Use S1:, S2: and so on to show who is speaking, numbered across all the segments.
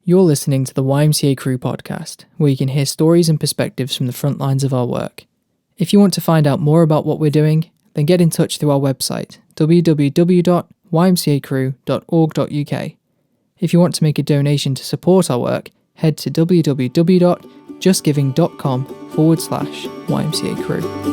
S1: You're listening to the YMCA Crewe podcast, where you can hear stories and perspectives from the front lines of our work. If you want to find out more about what we're doing, then get in touch through our website, www.ymcacrewe.org.uk. If you want to make a donation to support our work, head to www.justgiving.com/YMCA Crewe.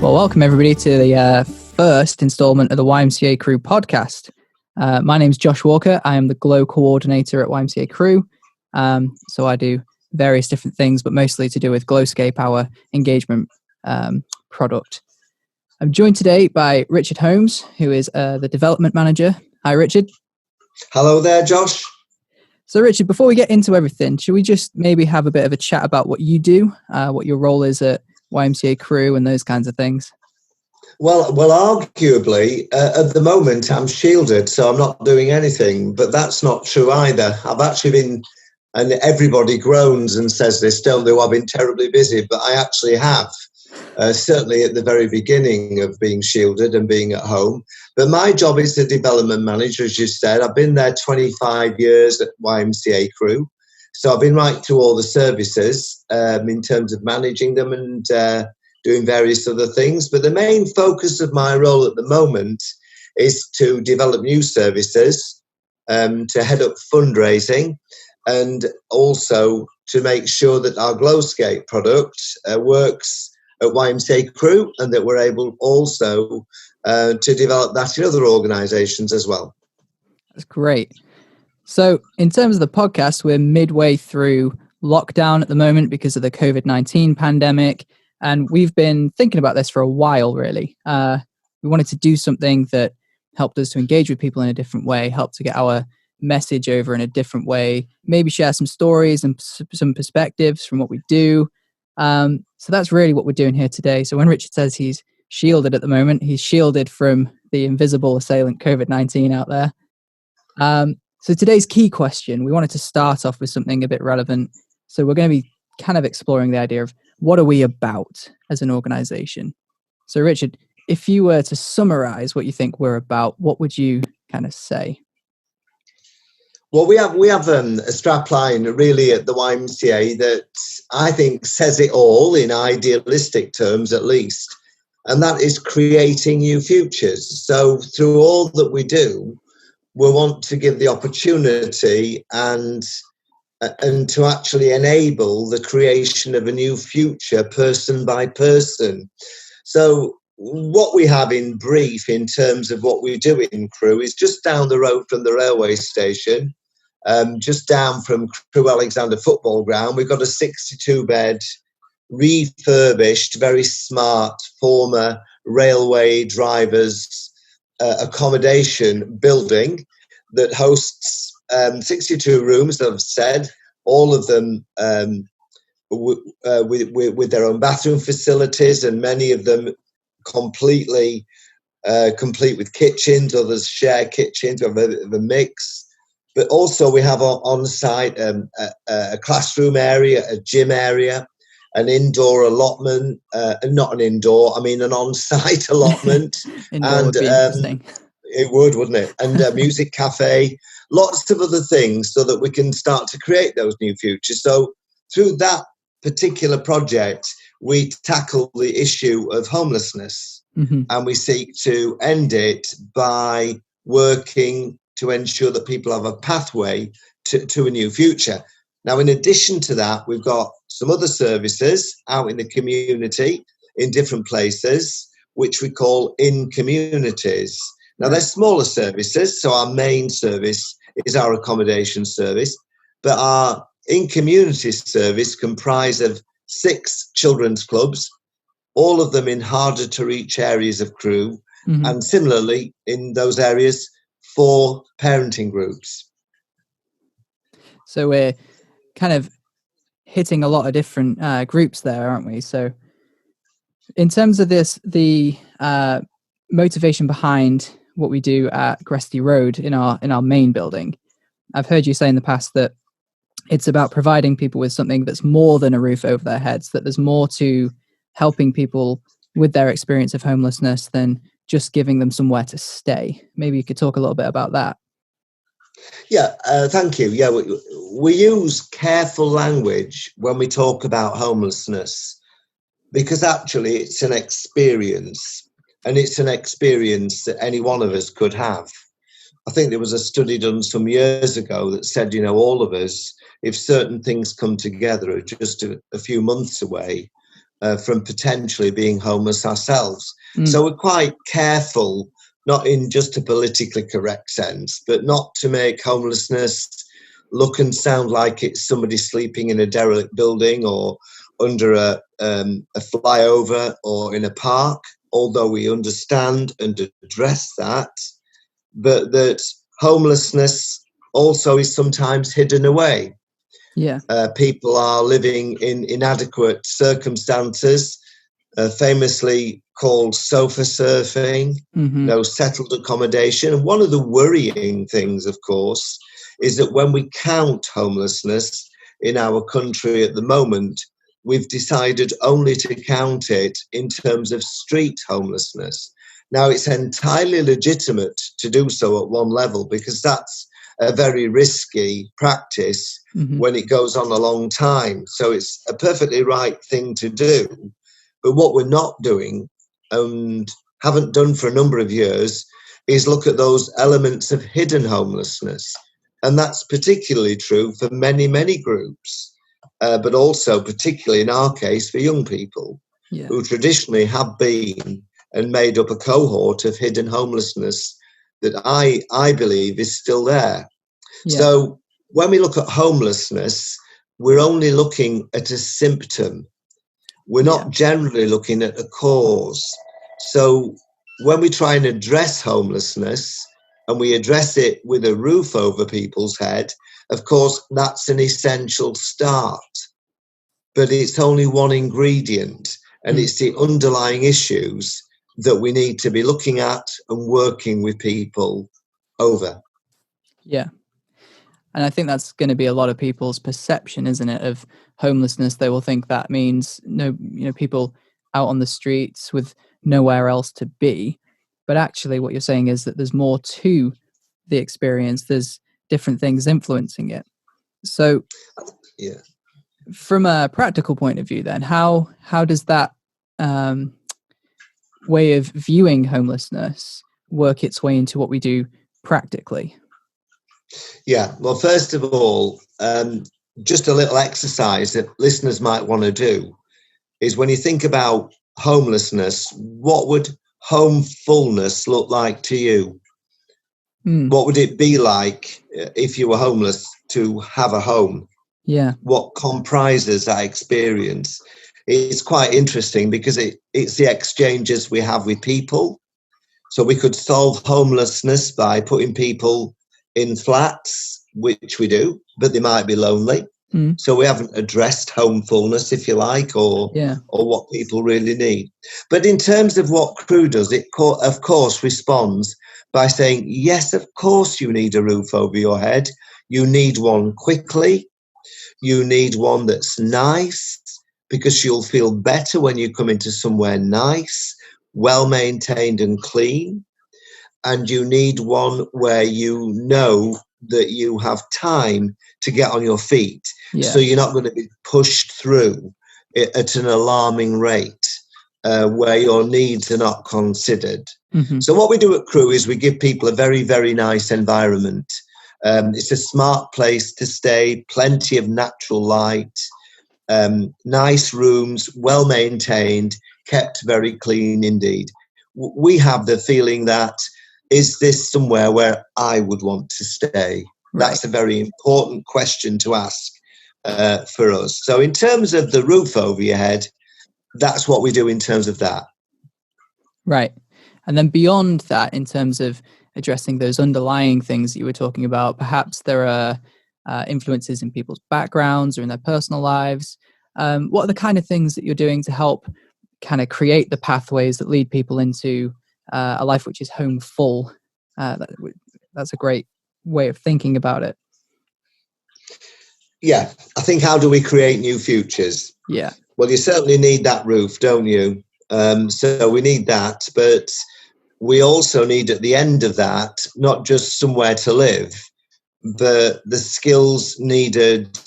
S1: Well, welcome everybody to the first instalment of the YMCA Crewe podcast. My name's Josh Walker. I am the GLO Coordinator at YMCA Crewe. So I do various different things, but mostly to do with GLOscape, our engagement product. I'm joined today by Richard Holmes, who is the Development Manager. Hi, Richard.
S2: Hello there, Josh.
S1: So, Richard, before we get into everything, should we just maybe have a bit of a chat about what you do, what your role is at YMCA Crewe and those kinds of things?
S2: Well, arguably, at the moment, I'm shielded, so I'm not doing anything. But that's not true either. I've actually been, and everybody groans and says this, don't they? I've been terribly busy, but I actually have. Certainly at the very beginning of being shielded and being at home. But my job is the development manager, as you said. I've been there 25 years at YMCA Crewe. So I've been right through all the services in terms of managing them and doing various other things. But the main focus of my role at the moment is to develop new services, to head up fundraising, and also to make sure that our GLOscape product works at YMCA Crewe and that we're able also to develop that in other organisations as well.
S1: That's great. So in terms of the podcast, we're midway through lockdown at the moment because of the COVID-19 pandemic. And we've been thinking about this for a while, really. We wanted to do something that helped us to engage with people in a different way, help to get our message over in a different way, maybe share some stories and some perspectives from what we do. So that's really what we're doing here today. So when Richard says he's shielded at the moment, he's shielded from the invisible assailant COVID-19 out there. So today's key question, we wanted to start off with something a bit relevant. So we're going to be kind of exploring the idea of what are we about as an organisation? So Richard, if you were to summarise what you think we're about, what would you kind of say?
S2: Well, we have a strapline really at the YMCA that I think says it all in idealistic terms at least, and that is creating new futures. So through all that we do, we want to give the opportunity and to actually enable the creation of a new future person by person. So what we have in brief in terms of what we do in Crewe is just down the road from the railway station, just down from Crewe Alexander football ground. We've got a 62-bed, refurbished, very smart former railway drivers accommodation building that hosts 62 rooms, that I've said, all of them with their own bathroom facilities, and many of them complete with kitchens. Others share kitchens. We have a mix. But also we have on-site a classroom area, a gym area, an indoor allotment, not an indoor, I mean an on-site allotment.
S1: Indoor would be interesting.
S2: It would, wouldn't it? And a music cafe, lots of other things so that we can start to create those new futures. So through that particular project, we tackle the issue of homelessness, and we seek to end it by working to ensure that people have a pathway to a new future. Now, in addition to that, we've got some other services out in the community in different places, which we call in communities. Now, they're smaller services, so our main service is our accommodation service, but our in-community service comprise of 6 children's clubs, all of them in harder-to-reach areas of Crewe, and similarly, in those areas, 4 parenting groups.
S1: So we're kind of hitting a lot of different groups there, aren't we? So in terms of this, the motivation behind what we do at Gresty Road in our main building. I've heard you say in the past that it's about providing people with something that's more than a roof over their heads, that there's more to helping people with their experience of homelessness than just giving them somewhere to stay. Maybe you could talk a little bit about that.
S2: Yeah, thank you. Yeah, we use careful language when we talk about homelessness, because actually it's an experience, and it's an experience that any one of us could have. I think there was a study done some years ago that said, all of us, if certain things come together, are just a few months away from potentially being homeless ourselves. So we're quite careful, not in just a politically correct sense, but not to make homelessness look and sound like it's somebody sleeping in a derelict building or under a flyover or in a park, although we understand and address that. But that homelessness also is sometimes hidden away.
S1: Yeah.
S2: People are living in inadequate circumstances, famously called sofa surfing, settled accommodation. And one of the worrying things, of course, is that when we count homelessness in our country at the moment, we've decided only to count it in terms of street homelessness. Now, it's entirely legitimate to do so at one level, because that's a very risky practice when it goes on a long time. So it's a perfectly right thing to do. But what we're not doing, and haven't done for a number of years, is look at those elements of hidden homelessness. And that's particularly true for many, many groups, but also particularly in our case for young people who traditionally have been and made up a cohort of hidden homelessness that I believe is still there. Yeah. So when we look at homelessness, we're only looking at a symptom. We're not generally looking at a cause. So when we try and address homelessness, and we address it with a roof over people's head, of course, that's an essential start. But it's only one ingredient, and it's the underlying issues that we need to be looking at and working with people over.
S1: Yeah. And I think that's going to be a lot of people's perception, isn't it, of homelessness. They will think that means people out on the streets with nowhere else to be. But actually what you're saying is that there's more to the experience. There's different things influencing it. So from a practical point of view, then, how does that way of viewing homelessness work its way into what we do practically?
S2: Yeah, well, first of all, just a little exercise that listeners might want to do is, when you think about homelessness, what would homefulness look like to you? What would it be like if you were homeless to have a home? Yeah. What comprises that experience? It's quite interesting because it's the exchanges we have with people. So we could solve homelessness by putting people in flats, which we do, but they might be lonely. So we haven't addressed homefulness, if you like, or what people really need. But in terms of what Crewe does, it of course responds by saying, yes, of course you need a roof over your head. You need one quickly. You need one that's nice, because you'll feel better when you come into somewhere nice, well maintained and clean. And you need one where you know that you have time to get on your feet. So you're not going to be pushed through at an alarming rate where your needs are not considered. So what we do at Crewe is we give people a very, very nice environment. It's a smart place to stay, plenty of natural light, nice rooms, well maintained, kept very clean indeed. We have the feeling that, is this somewhere where I would want to stay? Right. That's a very important question to ask for us. So in terms of the roof over your head, that's what we do in terms of that. Right.
S1: And then beyond that, in terms of addressing those underlying things that you were talking about, perhaps there are influences in people's backgrounds or in their personal lives. What are the kind of things that you're doing to help kind of create the pathways that lead people into a life which is home full That's a great way of thinking about it.
S2: Yeah, I think, how do we create new futures?
S1: Yeah.
S2: Well, you certainly need that roof, don't you? So we need that, but we also need at the end of that, not just somewhere to live, but the skills needed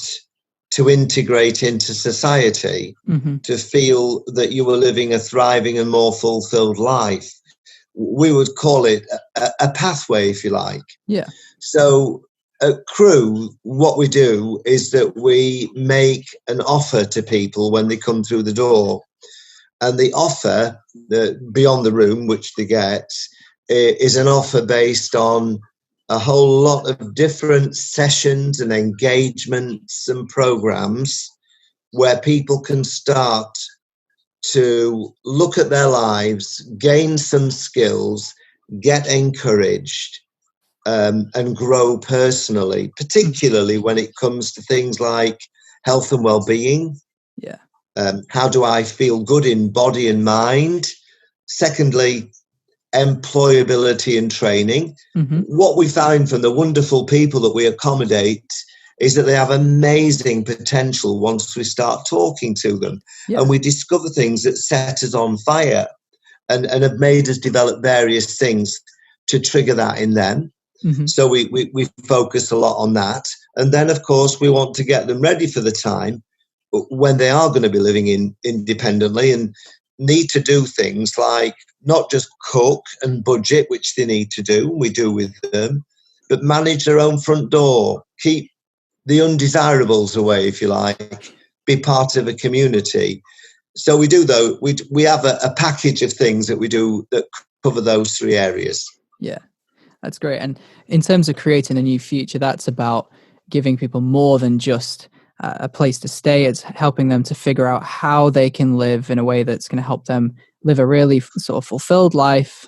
S2: to integrate into society, to feel that you were living a thriving and more fulfilled life. We would call it a pathway, if you like.
S1: Yeah.
S2: So at Crewe, what we do is that we make an offer to people when they come through the door. And the offer, beyond the room, which they get, is an offer based on a whole lot of different sessions and engagements and programs where people can start to look at their lives, gain some skills, get encouraged, and grow personally, particularly when it comes to things like health and well-being.
S1: Yeah.
S2: How do I feel good in body and mind? Secondly, employability and training. What we find from the wonderful people that we accommodate is that they have amazing potential once we start talking to them. Yeah. And we discover things that set us on fire and have made us develop various things to trigger that in them. So we focus a lot on that. And then, of course, we want to get them ready for the time when they are going to be living independently and need to do things like not just cook and budget, which they need to do, we do with them, but manage their own front door, keep the undesirables away, if you like, be part of a community. So we do, though, we have a package of things that we do that cover those three areas.
S1: Yeah, that's great. And in terms of creating a new future, that's about giving people more than just a place to stay. It's helping them to figure out how they can live in a way that's going to help them live a really sort of fulfilled life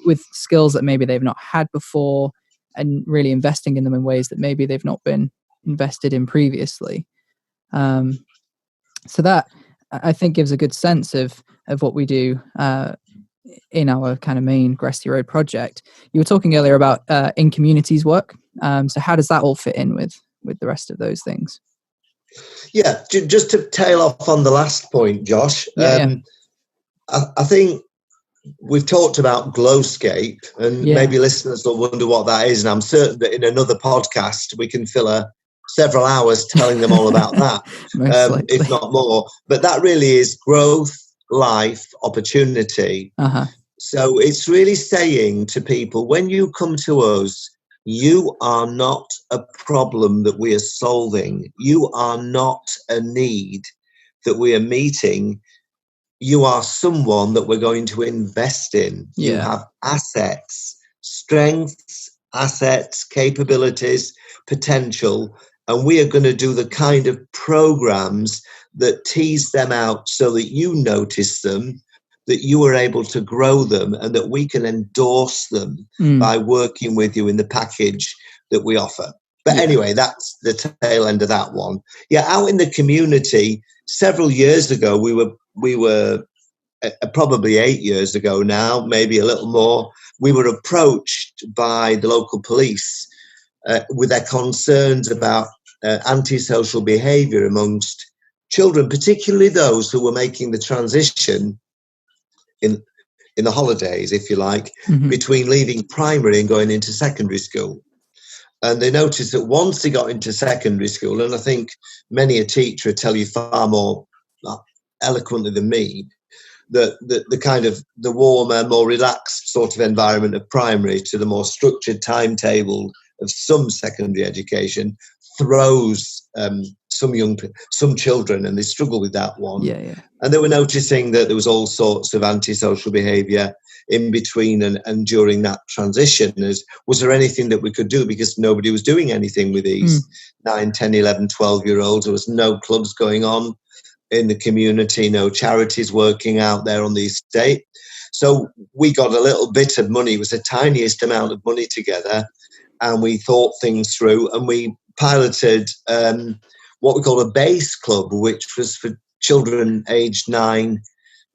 S1: with skills that maybe they've not had before, and really investing in them in ways that maybe they've not been invested in previously. So that, I think, gives a good sense of what we do in our kind of main Gresty Road project. You were talking earlier about in communities work. So how does that all fit in with the rest of those things?
S2: Yeah, just to tail off on the last point, Josh, I think we've talked about Glowscape, and maybe listeners will wonder what that is, and I'm certain that in another podcast we can fill several hours telling them all about that, if not more. But that really is growth, life, opportunity. So it's really saying to people, when you come to us, you are not a problem that we are solving. You are not a need that we are meeting. You are someone that we're going to invest in. You have assets, strengths, assets, capabilities, potential, and we are going to do the kind of programs that tease them out so that you notice them, that you are able to grow them, and that we can endorse them by working with you in the package that we offer. But anyway, that's the tail end of that one. Yeah, out in the community, several years ago, we were probably 8 years ago now, maybe a little more, we were approached by the local police with their concerns about antisocial behaviour amongst children, particularly those who were making the transition in the holidays, if you like, between leaving primary and going into secondary school. And they noticed that once they got into secondary school, and I think many a teacher would tell you far more eloquently than me, that the kind of the warmer, more relaxed sort of environment of primary to the more structured timetable of some secondary education throws some children, and they struggle with that one. And they were noticing that there was all sorts of antisocial behaviour in between and during that transition. Was there anything that we could do? Because nobody was doing anything with these 9, 10, 11, 12-year-olds. There was no clubs going on in the community, no charities working out there on the estate. So we got a little bit of money. It was the tiniest amount of money together, and we thought things through, and we piloted what we call a base club, which was for children aged 9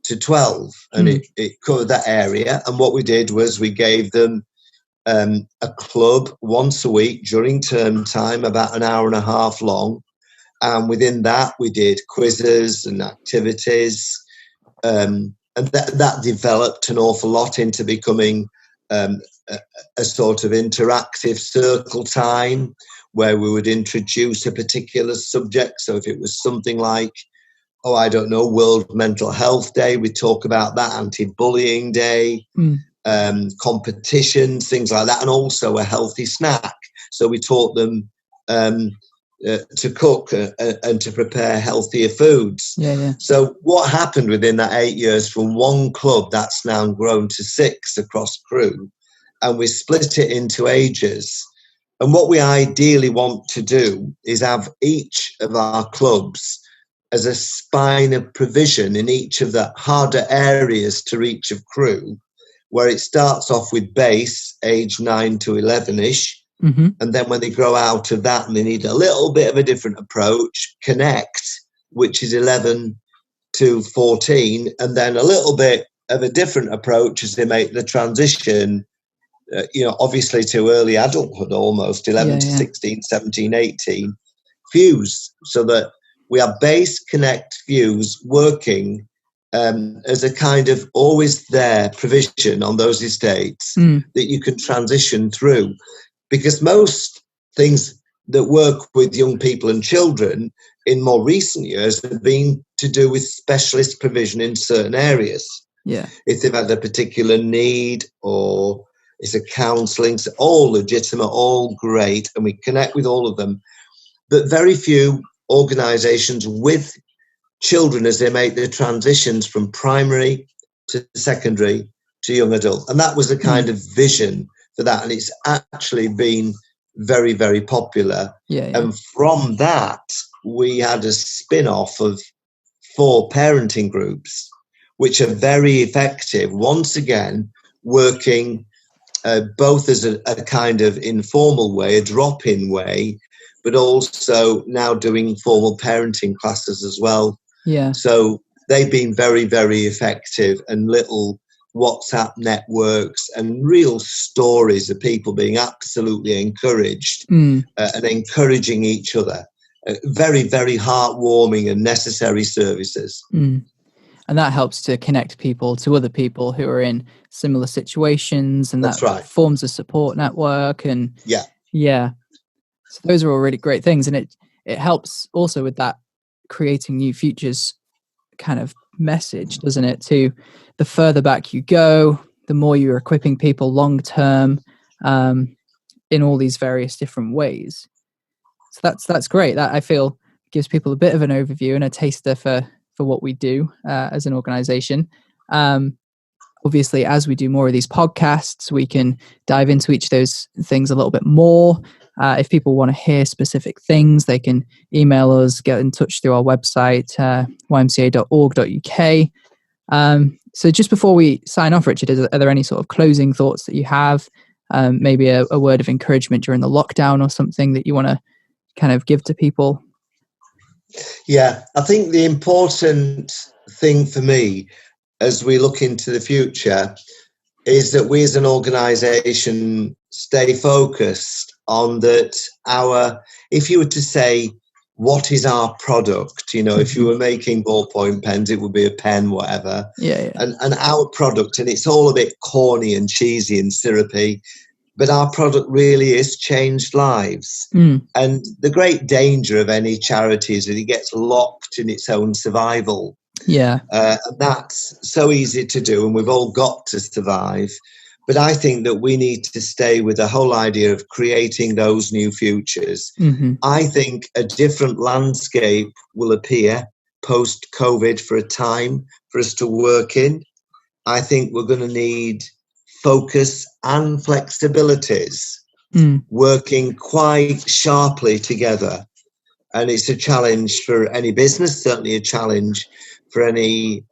S2: to 12, and it covered that area. And what we did was we gave them a club once a week during term time, about an hour and a half long. And within that, we did quizzes and activities. And that developed an awful lot into becoming a sort of interactive circle time where we would introduce a particular subject. So if it was something like, World Mental Health Day, we talk about that, Anti-Bullying Day, competitions, things like that, and also a healthy snack. So we taught them to cook and to prepare healthier foods.
S1: Yeah.
S2: So what happened within that 8 years, from one club that's now grown to 6 across Crewe, and we split it into ages. And what we ideally want to do is have each of our clubs as a spine of provision in each of the harder areas to reach of Crewe, where it starts off with base, age 9 to 11-ish.
S1: Mm-hmm.
S2: And then when they grow out of that and they need a little bit of a different approach, connect, which is 11 to 14, and then a little bit of a different approach as they make the transition, obviously to early adulthood, almost 11 to 16, 17, 18, fuse, so that we have base, connect, fuse working as a kind of always there provision on those estates that you can transition through. Because most things that work with young people and children in more recent years have been to do with specialist provision in certain areas.
S1: Yeah.
S2: If they've had a particular need or it's a counselling, it's all legitimate, all great, and we connect with all of them. But very few organisations with children as they make the transitions from primary to secondary to young adult. And that was a kind of vision for that, and it's actually been very, very popular. And from that, we had a spin-off of 4 parenting groups, which are very effective, once again, working both as a kind of informal way, a drop-in way, but also now doing formal parenting classes as well.
S1: Yeah.
S2: So they've been very, very effective, and little WhatsApp networks and real stories of people being absolutely encouraged and encouraging each other. Very, very heartwarming and necessary services.
S1: And that helps to connect people to other people who are in similar situations, and
S2: That's right.
S1: forms a support network. And
S2: yeah.
S1: So those are all really great things, and it helps also with that creating new futures kind of message, doesn't it? To the further back you go, the more you're equipping people long term in all these various different ways. So that's great. That, I feel, gives people a bit of an overview and a taster for what we do as an organization. Obviously, as we do more of these podcasts, we can dive into each of those things a little bit more. If people want to hear specific things, they can email us, get in touch through our website, ymca.org.uk. So just before we sign off, Richard, are there any sort of closing thoughts that you have? Maybe a word of encouragement during the lockdown or something that you want to kind of give to people?
S2: Yeah, I think the important thing for me as we look into the future is that we as an organisation stay focused on that if you were to say, what is our product? If you were making ballpoint pens, it would be a pen, whatever.
S1: Yeah.
S2: And our product, and it's all a bit corny and cheesy and syrupy, but our product really is changed lives. And the great danger of any charity is that it gets locked in its own survival.
S1: Yeah.
S2: That's so easy to do, and we've all got to survive. But I think that we need to stay with the whole idea of creating those new futures. I think a different landscape will appear post-COVID for a time for us to work in. I think we're going to need focus and flexibilities working quite sharply together. And it's a challenge for any business, certainly a challenge for any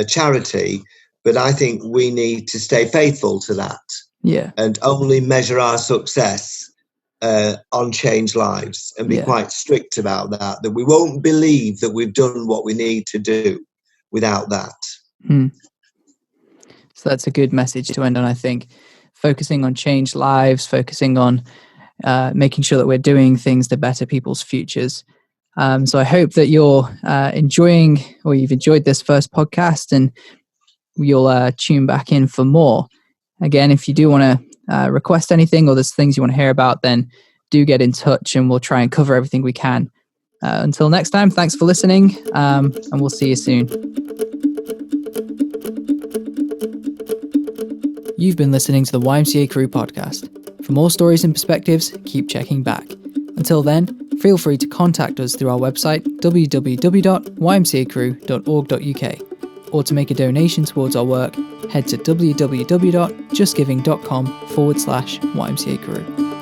S2: charity. But I think we need to stay faithful to that.
S1: Yeah.
S2: And only measure our success on changed lives, and be quite strict about that we won't believe that we've done what we need to do without that.
S1: So that's a good message to end on, I think. focusing on changed lives, focusing on making sure that we're doing things to better people's futures. So I hope that you're enjoying, or you've enjoyed this first podcast, and you'll tune back in for more. Again, if you do want to request anything, or there's things you want to hear about, then do get in touch and we'll try and cover everything we can. Until next time, thanks for listening, and we'll see you soon. You've been listening to the YMCA Crewe podcast. For more stories and perspectives, keep checking back. Until then, feel free to contact us through our website, www.ymcacrewe.org.uk, or to make a donation towards our work, head to www.justgiving.com/YMCA Crewe.